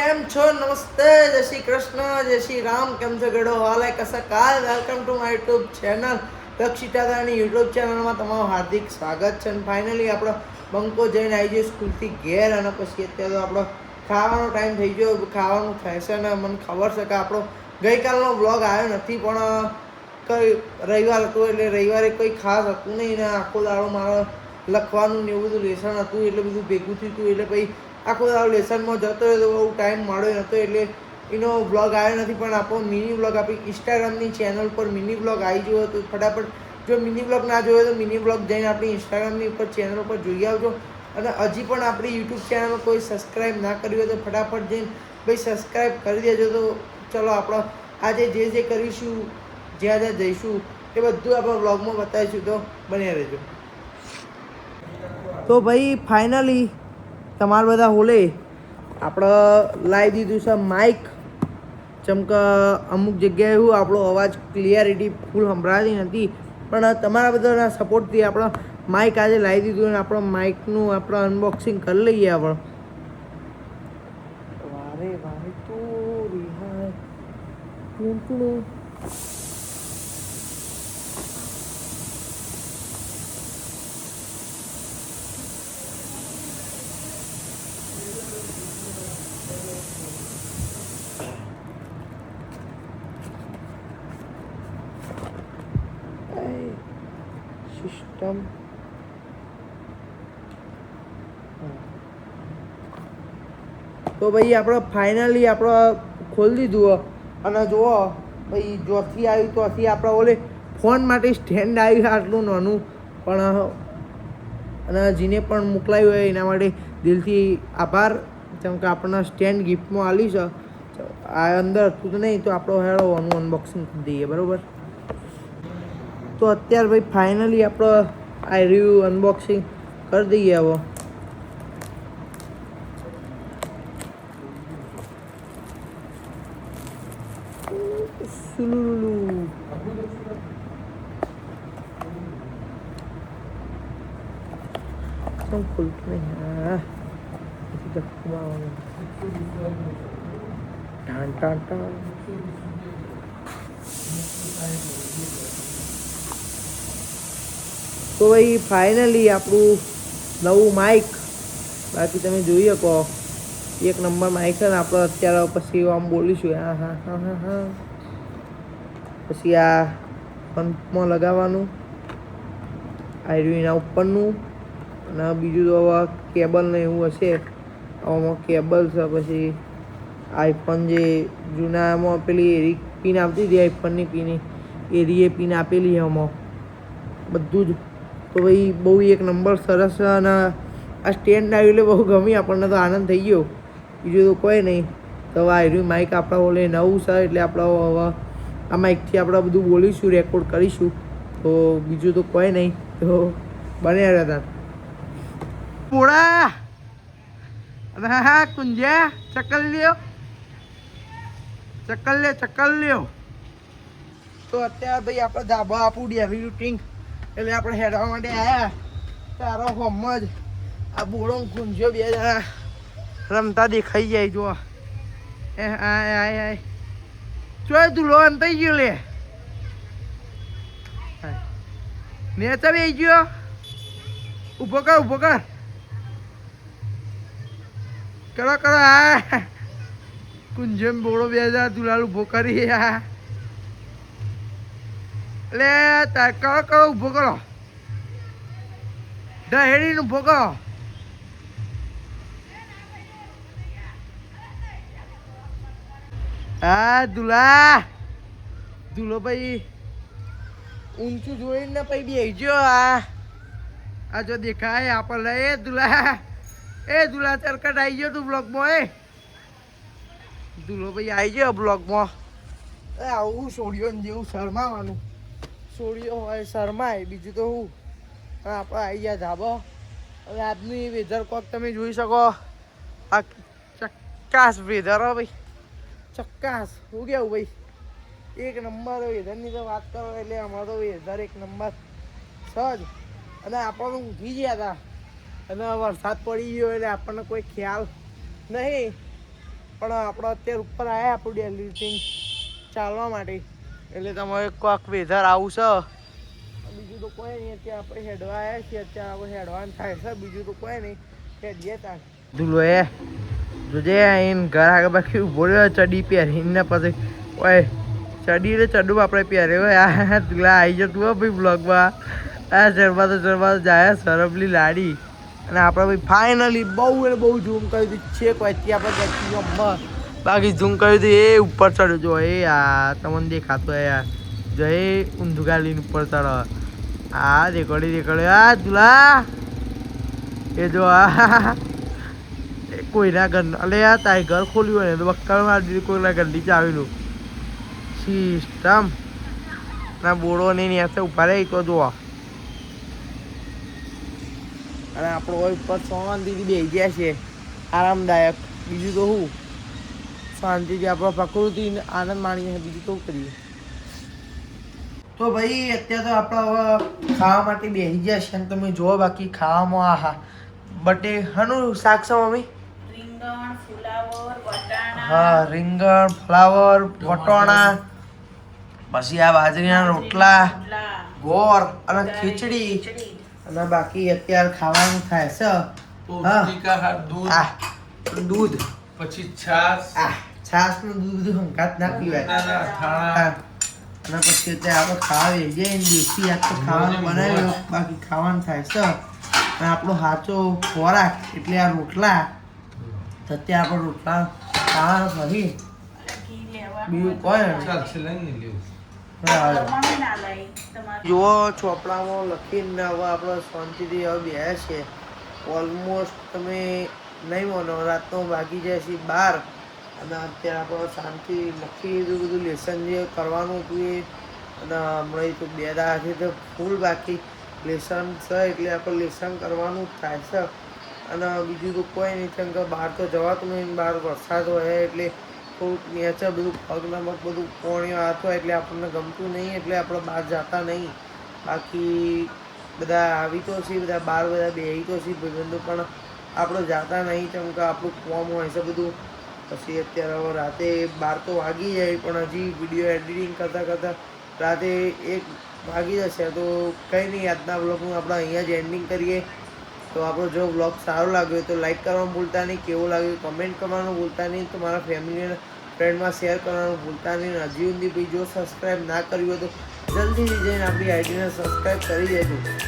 કેમ છો? નમસ્તે, જય શ્રી કૃષ્ણ, જય શ્રી રામ. કેમ છો ગડો હાલે કસા કાલ? Welcome to my YouTube channel Dakshita Dani YouTube ચેનલમાં તમારું હાર્દિક સ્વાગત છે. અને ફાઇનલી આપણો બંકો જઈને આવી ગયો સ્કૂલથી ઘેર, અને પછી અત્યારે તો આપણો ખાવાનો ટાઈમ થઈ ગયો. ખાવાનું થશે ને મને ખબર છે કે આપણો ગઈકાલનો વ્લોગ આવ્યો નથી, પણ કંઈ રવિવાર હતું એટલે રવિવારે કોઈ ખાસ હતું નહીં ને આખો દાડો મારો લખવાનું ને એવું બધું લેસન હતું એટલે બધું ભેગું થયું હતું, એટલે પછી આખો દાડો લેસનમાં જતો રહ્યો તો બહુ ટાઈમ મળ્યો નહોતો, એટલે એનો વ્લોગ આવ્યો નથી. પણ આપણો મિની વ્લોગ આપણી ઇન્સ્ટાગ્રામની ચેનલ પર મિની વ્લોગ આવી ગયો હતો. ફટાફટ જો મિની વ્લોગ ના જોયો તો મિની વ્લોગ જઈને આપણી ઇન્સ્ટાગ્રામની ઉપર ચેનલ પર જોઈ આવજો. અને હજી પણ આપણી યુટ્યુબ ચેનલ કોઈ સબસ્ક્રાઈબ ના કર્યું હોય તો ફટાફટ જઈને ભાઈ સબસ્ક્રાઈબ કરી દેજો. તો ચલો આપણે આજે જે કરીશું, જ્યાં જ્યાં જઈશું એ બધું આપણે વ્લોગમાં બતાવીશું, તો બન્યા રહેજો. તો ભાઈ ફાઇનલી તમારા બધા હોલે આપણે લાવી દીધું છે માઇક. જેમ કે અમુક જગ્યાએ એવું આપણો અવાજ ક્લિયરિટી ફૂલ સંભળાતી નથી, પણ તમારા બધાના સપોર્ટથી આપણે માઇક આજે લાવી દીધું અને આપણો માઇકનું આપણે અનબોક્સિંગ કરી લઈએ. આપણે વારે વારે તો રિહાય સિસ્ટમ. તો ભાઈ આપણે ફાઇનલી આપણે ખોલી દીધું. અને જુઓ ભાઈ, જોથી આવ્યું તોથી આપણે ઓલે ફોન માટે સ્ટેન્ડ આવ્યું આટલું નાનું, પણ અને જેને પણ મોકલાયું હોય એના માટે દિલથી આભાર. જેમ કે આપણને સ્ટેન્ડ ગિફ્ટમાં આલી છે. આ અંદર હતું તો નહીં, તો આપણો હેડો આનું અનબોક્સિંગ કરી દઈએ, બરાબર? તો અત્યારે ભાઈ ફાઇનલી આપણે આ રિવ્યુ અનબોક્સિંગ કરી દઈએ. હવે ખુલતું નહીં. ટાણ ટાણ ટાણ. તો ભાઈ ફાઇનલી આપણું નવું માઇક, બાકી તમે જોઈ શકો એક નંબર માઇક છે ને. આપણે અત્યારે પછી આમ બોલીશું હા હા હા હા હા, પછી આ પંપમાં લગાવવાનું, આયરું એના ઉપરનું, અને બીજું તો હવે કેબલ ને એવું હશે. આમાં કેબલ છે, પછી આઈફોન જે જૂનામાં પેલી એરી પિન આવતી હતી આઈફોનની પિન, એરી પિન આપેલી આમાં બધું જ. તો ભાઈ બહુ એક નંબર સરસ છે. અને આ સ્ટેન્ડ આવ્યું એટલે બહુ ગમી આપણને, તો આનંદ થઈ ગયો. બીજું તો કોઈ નહીં. તો હવે આયરું માઇક આપણા ઓલે નવું છે, એટલે આપણે હવે આ માઇકથી આપણે બધું બોલીશું, રેકોર્ડ કરીશું. તો બીજું તો કોઈ નહીં. તો બન્યા રહેતા પોળા. હા હા કુંજ્યા ચકલ લ્યો, ચકલ લ્યો, ચકલ લ્યો. તો અત્યારે ભાઈ આપણે ધાબા આપું ડેવી રૂટિંગ, એટલે આપણે હેડવા માટે આવ્યા. તારો હોમ જ આ બોળો કુંજ્યો બે જણા રમતા દેખાઈ જાય. જો આય આય આય ચોય ધૂલો અંતાઈ ગયો લે. નેચર આવી ગયો. ઊભો કર, ઊભો કર, કરો કરો. હા કુંજમ બોળો બે હજાર દુલાલ ઊભો કરી. એટલે કરો કરો, ઊભો કરો, ઢહેડીને ઊભો કરો. હા દુલા, દુલો ભાઈ ઊંચું જોઈને પછી બેસજો. આ જો દેખાય આપણે. એ દુલા, એ દુલા ચરકટ આવી ગયો તું બ્લોગમાં. એ દુલો ભાઈ આવી ગયો બ્લોગમાં. આવું સોડિયો જેવું શરમાવાનું, સોડિયો હોય શરમાય, બીજું તો હું. આપણે આવી ગયા ધાબા. હવે આજની વેધર કોક તમે જોઈ શકો. આ ચક્કાસ વેધર હો ભાઈ, ચક્કાસ. શું કેવું ભાઈ? એક નંબર વેધરની તો વાત કરો એટલે અમારો વેધર એક નંબર સજ. અને આપણને ઊંઘી ગયા હતા અને વરસાદ પડી ગયો એટલે આપણને કોઈ ખ્યાલ નહીં. પણ આપણે અત્યારે ઉપર આવ્યા આપણું ડેલી રૂટીન ચાલવા માટે, એટલે તમારે કોક વેધર આવું છે, બીજું તો કોઈ નહીં. અત્યારે આપણે હેડવા આવ્યા છીએ, અત્યારે આપણે હેડવાનું થાય છે, બીજું તો કોઈ નહીં. હેડીએ તાર ધૂલો એ જોજે આઈને ઘર આગળ બાકી ઉભો રહ્યો ચડી પહેરીને, પછી ઓય ચડી એટલે ચડું આપણે પહેર્યો આ તુલા આવી જતું હો ભાઈ બ્લોગમાં. આ ચરબા તો જાય સરબલી લાડી. અને આપણે ભાઈ ફાઇનલી બહુ એટલે બહુ ઝૂમ કરી દીધું છે, કોઈ આપણે બાકી ઝૂમ કર્યું હતું એ ઉપર ચડ્યો જો એ આ તમને દેખાતો યાર જો એ ઊંધું ગાલીને ઉપર ચડો. હા દેખોડી આ તુલા એ જો આ કોઈના ઘર એટલે યાર તારી ઘર ખોલ્યું હોય ને તો બક્કર મારી કોઈના ઘરની ચાવીનું સિસ્ટમ ના બોડો નહીં નેસે ઉભા રહે તો જોવા. અને આપણો હોય ઉપર શાંતિથી બેસી ગયા છે, આરામદાયક. બીજું તો શું શાંતિથી આપણો પ્રકૃતિ આનંદ માણીએ, બીજું તો કરીએ. તો ભાઈ અત્યારે તો આપણે હવે ખાવા માટે બેસી ગયા છે, અને તમે જુઓ બાકી ખાવામાં આહા બટેકાનું શાક છે મમ્મી. હા રીંગણ ફ્લાવર વટાણા, પછી આ બાજરીના રોટલા, ગોળ અને ખીચડી. અને બાકી અત્યારે ખાવાનું થાય છે દૂધ, પછી છાશ. છાશ નું દૂધ હંકાત ના પીવાય. અને પછી અત્યારે આપણે ખાવા જઈએ દેશી આજ તો ખાવાનું બનાવ્યું, બાકી ખાવાનું થાય છે. અને આપણો સાચો ખોરાક એટલે આ રોટલા. તો અત્યારે આપણે રોટલા ખાવાનું નથી, બીજું કોઈ જુઓ ચોપડામાં લખીને હવે આપણે શાંતિથી હવે બેસ્યા છે. ઓલમોસ્ટ તમે નહીં માનો રાતનો વાગી જાય છે 12, અને અત્યારે આપણે શાંતિ લખી બધું લેસન જે કરવાનું હતું એ. અને હમણાં તો 2 દાડાથી તો ફૂલ બાકી લેસન છે, એટલે આપણે લેસન કરવાનું થાય છે. અને બીજું તો કોઈ નહીં, કેમ કે બહાર તો જવાતું નહીં, બહાર વરસાદ હોય એટલે થોડુંક નેચર બધું પગના મગ બધું પોણીઓ આવતો એટલે આપણને ગમતું નહીં, એટલે આપણે બહાર જતા નહીં. બાકી બધા આવી તો છે, બધા બહાર બધા બેસી તો છે ભાઈબંધો, પણ આપણે જતા નહીં, કેમ કે આપણું કોમ હોય છે બધું. પછી અત્યારે હવે રાતે 12 તો વાગી જાય, પણ હજી વિડીયો એડિટિંગ કરતાં કરતાં રાતે 1 વાગી જશે. તો કંઈ નહીં, આજના બ્લોગનું આપણે અહીંયા જ એન્ડિંગ કરીએ. તો આપણો જો બ્લોગ સારો લાગ્યો તો લાઈક કરવાનું ભૂલતા નહીં, કેવું લાગ્યું કમેન્ટ કરવાનું ભૂલતા નહીં, તમારા ફેમિલી અને ફ્રેન્ડમાં શેર કરવાનું ભૂલતા નહીં. હજી સુધી ભાઈ જો સબસ્ક્રાઈબ ના કર્યું હોય તો જલ્દીથી જઈને આપણી આઈડીને સબસ્ક્રાઈબ કરી દેજો.